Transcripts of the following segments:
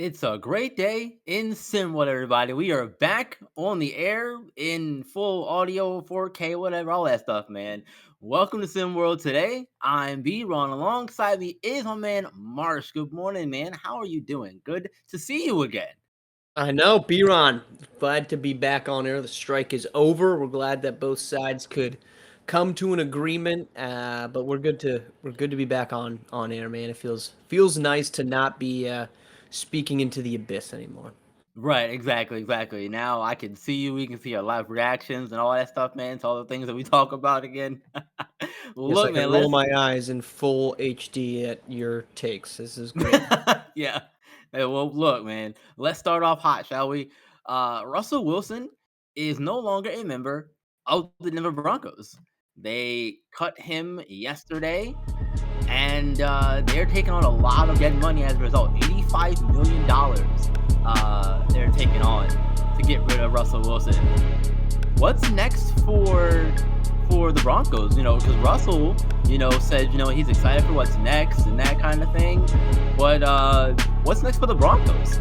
It's a great day in SimWorld, everybody. We are back on the air in full audio, 4K, whatever, all that stuff, man. Welcome to SimWorld today. I'm B. Ron. Alongside me is my man Marsh. Good morning, man. How are you doing? Good to see you again. I know, B-Ron. Glad to be back on air. The strike is over. We're glad that both sides could come to an agreement. But we're good to be back on air, man. It feels nice to not be speaking into the abyss anymore. Right, exactly. Now I can see you. We can see our live reactions and all that stuff, man. It's all the things that we talk about again. Well, Yes, I look, can man, roll let's my eyes in full HD at your takes. This is great. yeah. Hey, well, look, man. Let's start off hot, shall we? Russell Wilson is no longer a member of the Denver Broncos. They cut him yesterday, and they're taking on a lot of dead money as a result. $85 million. They're taking on to get rid of Russell Wilson. What's next for the Broncos? Because Russell, said he's excited for what's next and that kind of thing. But what's next for the Broncos?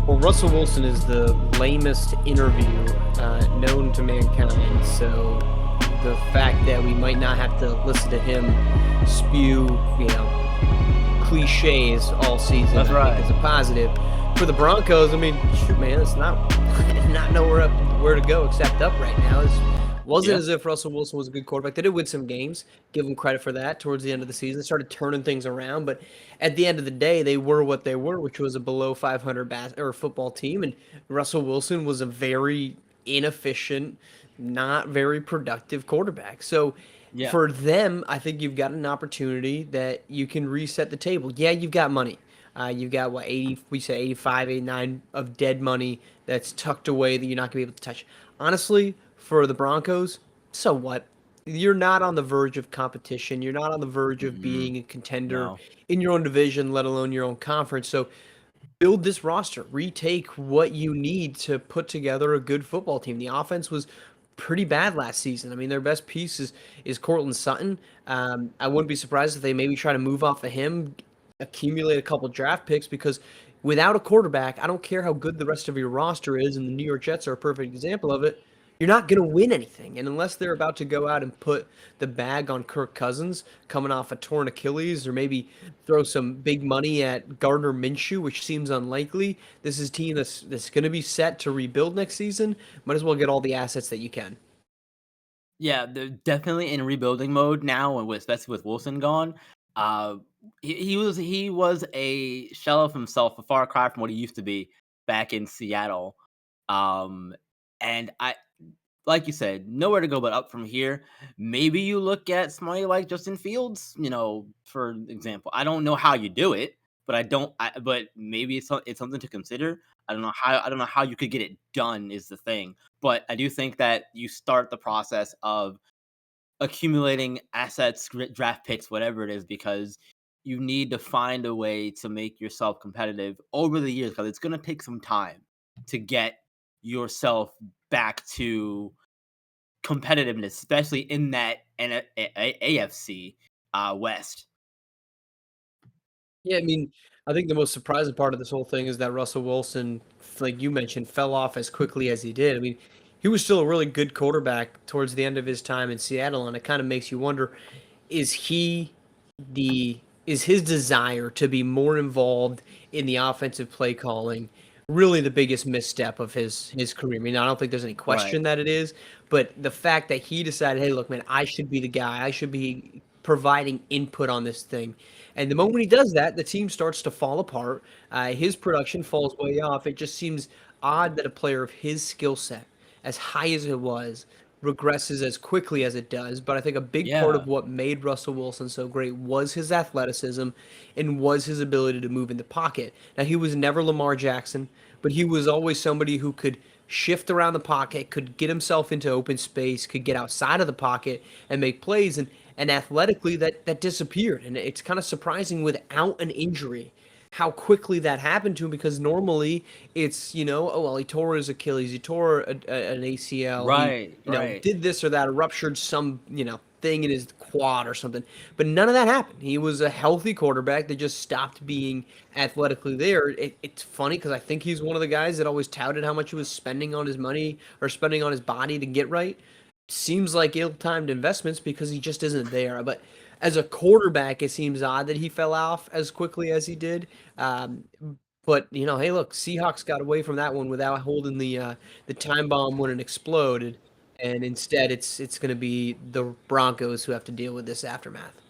Well, Russell Wilson is the lamest interview known to mankind. So the fact that we might not have to listen to him spew, cliches all season, That's I right. think is a positive. For the Broncos, I mean, shoot, man, it's not nowhere up where to go except up right now. It wasn't Yeah. as if Russell Wilson was a good quarterback. They did win some games. Give them credit for that. Towards the end of the season, they started turning things around. But at the end of the day, they were what they were, which was a below 500 football team. And Russell Wilson was a very inefficient, not very productive quarterback. So Yeah. for them, I think you've got an opportunity that you can reset the table. Yeah, you've got money. You've got what 80, we say 85, 89 of dead money that's tucked away that you're not gonna be able to touch. Honestly, for the Broncos, so what? You're not on the verge of competition. You're not on the verge of Mm-mm. being a contender No. in your own division, let alone your own conference. So build this roster, retake what you need to put together a good football team. The offense was pretty bad last season. I mean, their best piece is Cortland Sutton. I wouldn't be surprised if they maybe try to move off of him, accumulate a couple draft picks because without a quarterback, I don't care how good the rest of your roster is, and the New York Jets are a perfect example of it. You're not going to win anything. And unless they're about to go out and put the bag on Kirk Cousins coming off a torn Achilles, or maybe throw some big money at Gardner Minshew, which seems unlikely, this is a team that's going to be set to rebuild next season. Might as well get all the assets that you can. Yeah, they're definitely in rebuilding mode now, and especially with Wilson gone. Uh, he was a shell of himself, a far cry from what he used to be back in Seattle. Um, and I, like you said, nowhere to go but up from here. Maybe you look at somebody like Justin Fields, for example. I don't know how you do it, but but maybe it's something to consider. I don't know how you could get it done is the thing. But I do think that you start the process of accumulating assets, draft picks, whatever it is, because you need to find a way to make yourself competitive over the years because it's going to take some time to get yourself back to competitiveness, especially in that AFC West. Yeah, I mean, I think the most surprising part of this whole thing is that Russell Wilson, like you mentioned, fell off as quickly as he did. I mean, he was still a really good quarterback towards the end of his time in Seattle, and it kind of makes you wonder, is he the is his desire to be more involved in the offensive play calling really the biggest misstep of his career? I mean, I don't think there's any Right. question that it is, but the fact that he decided, hey, look, man, I should be the guy. I should be providing input on this thing. And the moment he does that, the team starts to fall apart. His production falls way off. It just seems odd that a player of his skill set, as high as it was, regresses as quickly as it does. But I think a big part Yeah. of what made Russell Wilson so great was his athleticism and was his ability to move in the pocket. Now, he was never Lamar Jackson, but he was always somebody who could shift around the pocket, could get himself into open space, could get outside of the pocket and make plays. And athletically, that disappeared. And it's kind of surprising without an injury how quickly that happened to him because normally it's, oh, well, he tore his Achilles, he tore an ACL, he, Right. Right. did this or that, ruptured some, thing in his quad or something. But none of that happened. He was a healthy quarterback that just stopped being athletically there. It's funny because I think he's one of the guys that always touted how much he was spending on his money or spending on his body to get right. Seems like ill-timed investments because he just isn't there. But as a quarterback, it seems odd that he fell off as quickly as he did. Um, but hey, look, Seahawks got away from that one without holding the time bomb when it exploded, and instead it's going to be the Broncos who have to deal with this aftermath.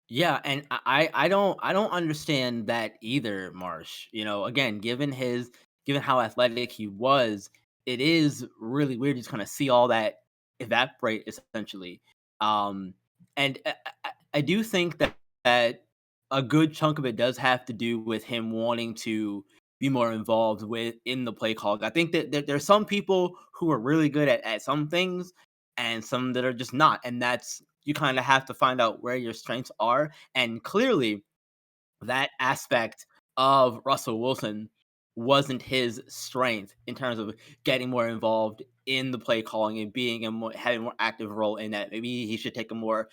Yeah, and I don't understand that either, Marsh. Again, given how athletic he was, it is really weird to kind of see all that evaporate essentially. Um, and I do think that a good chunk of it does have to do with him wanting to be more involved with in the play call. I think that there's some people who are really good at some things and some that are just not, and that's you kind of have to find out where your strengths are. And clearly, that aspect of Russell Wilson wasn't his strength in terms of getting more involved in the play calling and being having a more active role in that. Maybe he should take a more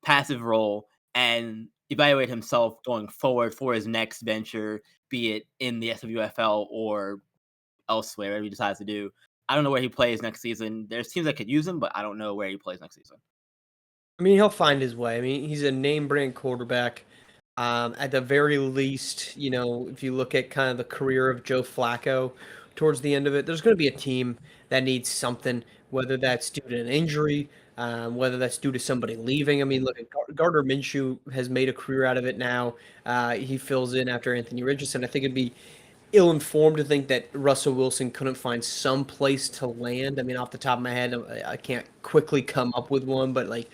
passive role and evaluate himself going forward for his next venture, be it in the SWFL or elsewhere, whatever he decides to do. I don't know where he plays next season. There's teams that could use him, but I don't know where he plays next season. I mean, he'll find his way. I mean, he's a name brand quarterback. At the very least, if you look at kind of the career of Joe Flacco towards the end of it, there's going to be a team that needs something, whether that's due to an injury, whether that's due to somebody leaving. I mean, look, Gardner Minshew has made a career out of it now. He fills in after Anthony Richardson. I think it'd be ill-informed to think that Russell Wilson couldn't find some place to land. I mean, off the top of my head, I can't quickly come up with one, but like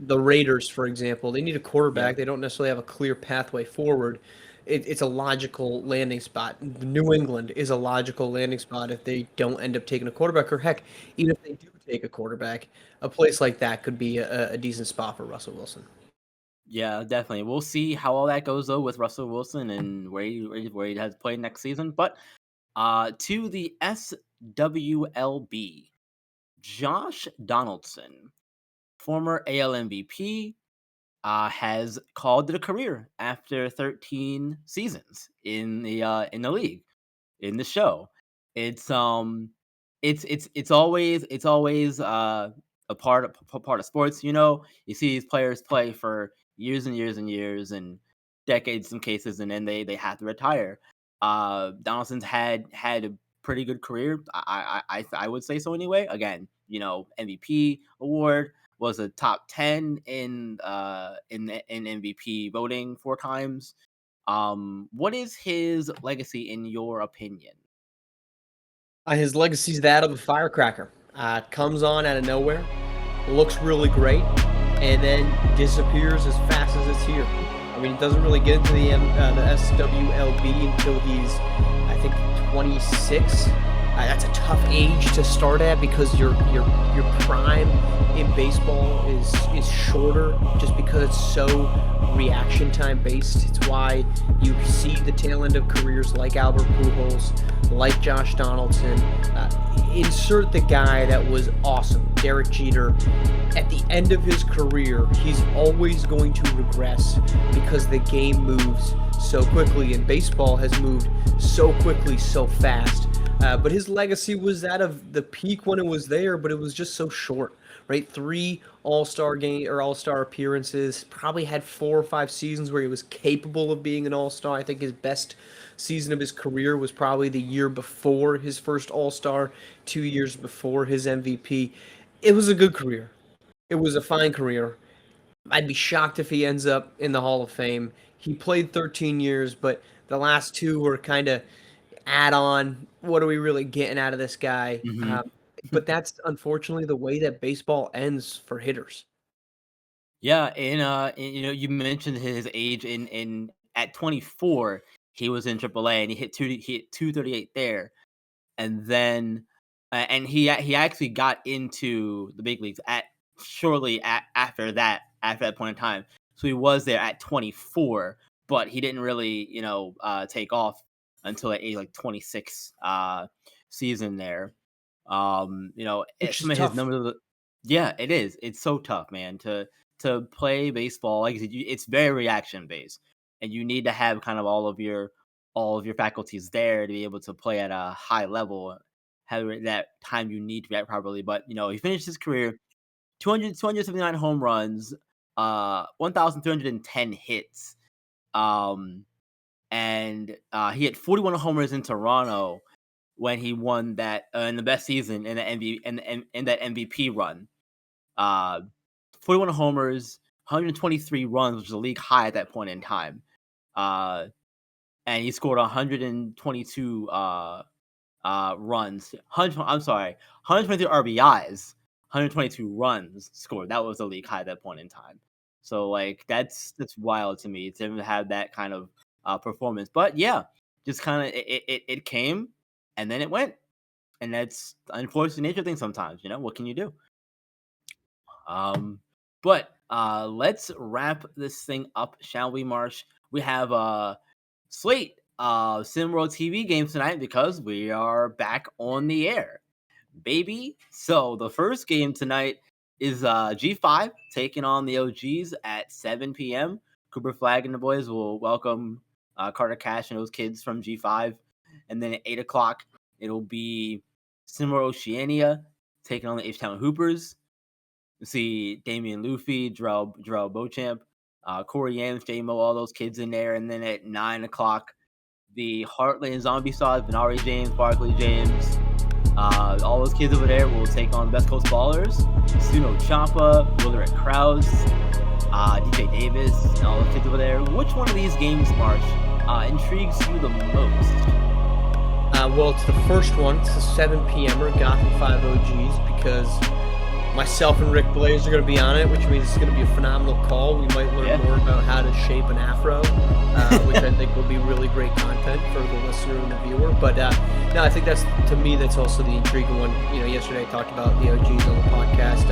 the Raiders, for example, they need a Yeah. quarterback. They don't necessarily have a clear pathway forward. It's a logical landing spot. New England is a logical landing spot if they don't end up taking a quarterback, or heck, even if they do take a quarterback, a place like that could be a decent spot for Russell Wilson. Yeah, definitely. We'll see how all that goes though with Russell Wilson and where he has played next season. But to the SWLB, Josh Donaldson, former AL MVP, has called it a career after 13 seasons in the league in the show. It's it's always a part of sports. You see these players play for years and years and years and decades in some cases, and then they have to retire. Donaldson's had a pretty good career. I would say so anyway. Again, MVP award, was a top 10 in MVP voting 4 times. What is his legacy in your opinion? His legacy's that of a firecracker. Comes on out of nowhere, looks really great, and then disappears as fast as it's here. I mean, he doesn't really get into the SWLB until he's, I think, 26. That's a tough age to start at because your prime in baseball is shorter just because it's so reaction time based. It's why you see the tail end of careers like Albert Pujols, like Josh Donaldson. Insert the guy that was awesome, Derek Jeter. At the end of his career, he's always going to regress because the game moves so quickly, and baseball has moved so quickly, so fast. But his legacy was that of the peak when it was there, but it was just so short, right? 3 All-Star game or All-Star appearances. Probably had 4 or 5 seasons where he was capable of being an All-Star. I think his best season of his career was probably the year before his first All-Star, 2 years before his MVP. It was a good career. It was a fine career. I'd be shocked if he ends up in the Hall of Fame. He played 13 years, but the last 2 were kind of add on. What are we really getting out of this guy? Mhm. But that's unfortunately the way that baseball ends for hitters. Yeah, and you mentioned his age in at 24, he was in AAA and he hit 238 there. And then and he actually got into the big leagues at shortly after that point in time. So he was there at 24, but he didn't really, take off until at age like 26 season there. Which is Some of his tough. numbers. Yeah, it is. It's so tough, man, to to play baseball, like I said, it's very reaction based, and you need to have kind of all of your faculties there to be able to play at a high level, have that time you need to react properly. But he finished his career 279 home runs, 1,310 hits, um, and he had 41 homers in Toronto when he won that in the best season in the in that MVP run. Uh, 41 homers, 123 runs, which was a league high at that point in time. Uh, and he scored 122 runs. 100, I'm sorry, 123 RBIs, 122 runs scored. That was the league high at that point in time. So like that's wild to me to have that kind of performance. But yeah, just kind of it came and then it went, and that's the unfortunate nature of things. Sometimes what can you do? But let's wrap this thing up, shall we, Marsh? We have a slate SimWorld TV games tonight because we are back on the air, baby. So the first game tonight is G5 taking on the OGs at 7 p.m. Cooper Flag and the boys will welcome Carter Cash and those kids from G5. And then at 8 o'clock, it'll be SimWorld Oceania taking on the H-Town Hoopers. You see Damian Luffy, Jarrell Beauchamp, Corey Yams, J-Mo, all those kids in there. And then at 9 o'clock, the Heartland Zombie Stars, Benari James, Barkley James, all those kids over there will take on Best Coast Ballers, Suno Champa, Willard Krause, DJ Davis, and all those kids over there. Which one of these games, March, intrigues you the most? Well, it's the first one. It's a 7 p.m.er, Gotham 5 OGs, because myself and Rick Blaze are going to be on it, which means it's going to be a phenomenal call. We might learn more about how to shape an afro, which I think will be really great content for the listener and the viewer. But no, I think to me, that's also the intriguing one. Yesterday I talked about the OGs on the podcast.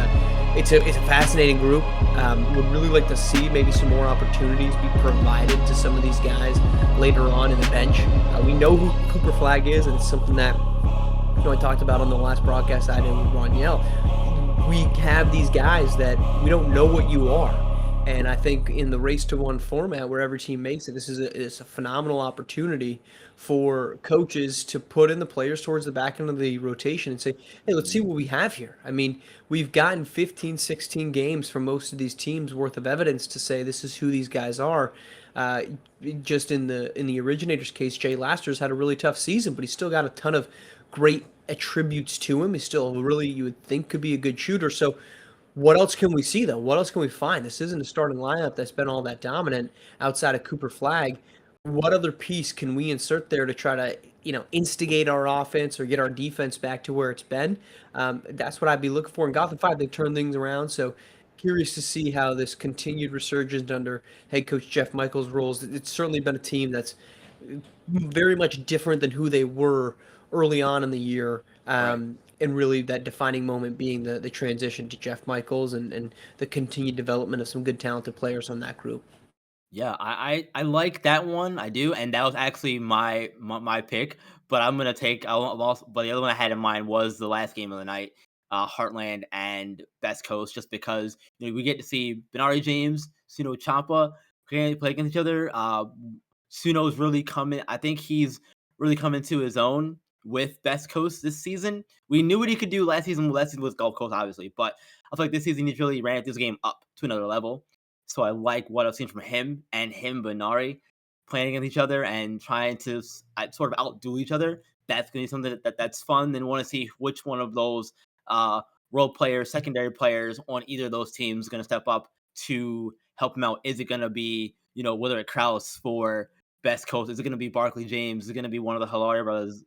It's a fascinating group. Would really like to see maybe some more opportunities be provided to some of these guys later on in the bench. We know who Cooper Flag is, and it's something that I talked about on the last broadcast I did with Roniel. We have these guys that we don't know what you are. And I think in the race to one format where every team makes it, this is a phenomenal opportunity for coaches to put in the players towards the back end of the rotation and say, hey, let's see what we have here. I mean, we've gotten 15, 16 games from most of these teams worth of evidence to say this is who these guys are. Just in the originator's case, Jay Lasters had a really tough season, but he still got a ton of great attributes to him. He's still really, you would think, could be a good shooter. So what else can we see, though? What else can we find? This isn't a starting lineup that's been all that dominant outside of Cooper Flag. What other piece can we insert there to try to, instigate our offense or get our defense back to where it's been? That's what I'd be looking for. In Gotham 5, they turn things around. So curious to see how this continued resurgence under head coach Jeff Michaels rolls. It's certainly been a team that's very much different than who they were early on in the year. And really that defining moment being the transition to Jeff Michaels and the continued development of some good talented players on that group. Yeah, I like that one. I do, and that was actually my pick. But I'm gonna take. But the other one I had in mind was the last game of the night, Heartland and Best Coast, just because we get to see Benari James, Suno Champa play against each other. Suno's really coming. I think he's really coming to his own with Best Coast this season. We knew what he could do last season. Last season was Gulf Coast, obviously, but I feel like this season he's really ran this game up to another level. So I like what I've seen from him and Benari playing against each other and trying to sort of outdo each other. That's going to be something that's fun. And want to see which one of those role players, secondary players on either of those teams is going to step up to help him out. Is it going to be, Willard Krause for Best Coast? Is it going to be Barkley James? Is it going to be one of the Hilaria brothers?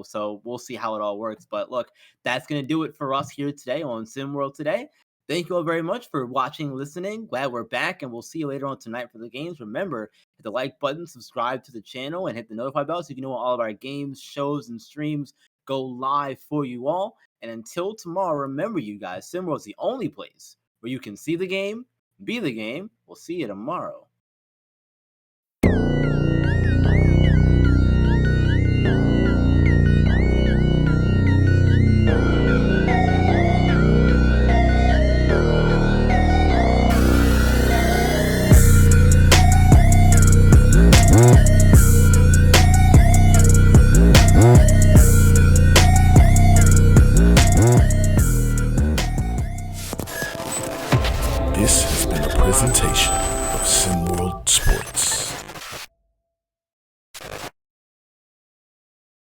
So we'll see how it all works. But look, that's going to do it for us here today on SimWorld Today. Thank you all very much for watching, listening. Glad we're back, and we'll see you later on tonight for the games. Remember, hit the like button, subscribe to the channel, and hit the notify bell so you can know when all of our games, shows, and streams go live for you all. And until tomorrow, remember, you guys, SimWorld's the only place where you can see the game, be the game. We'll see you tomorrow.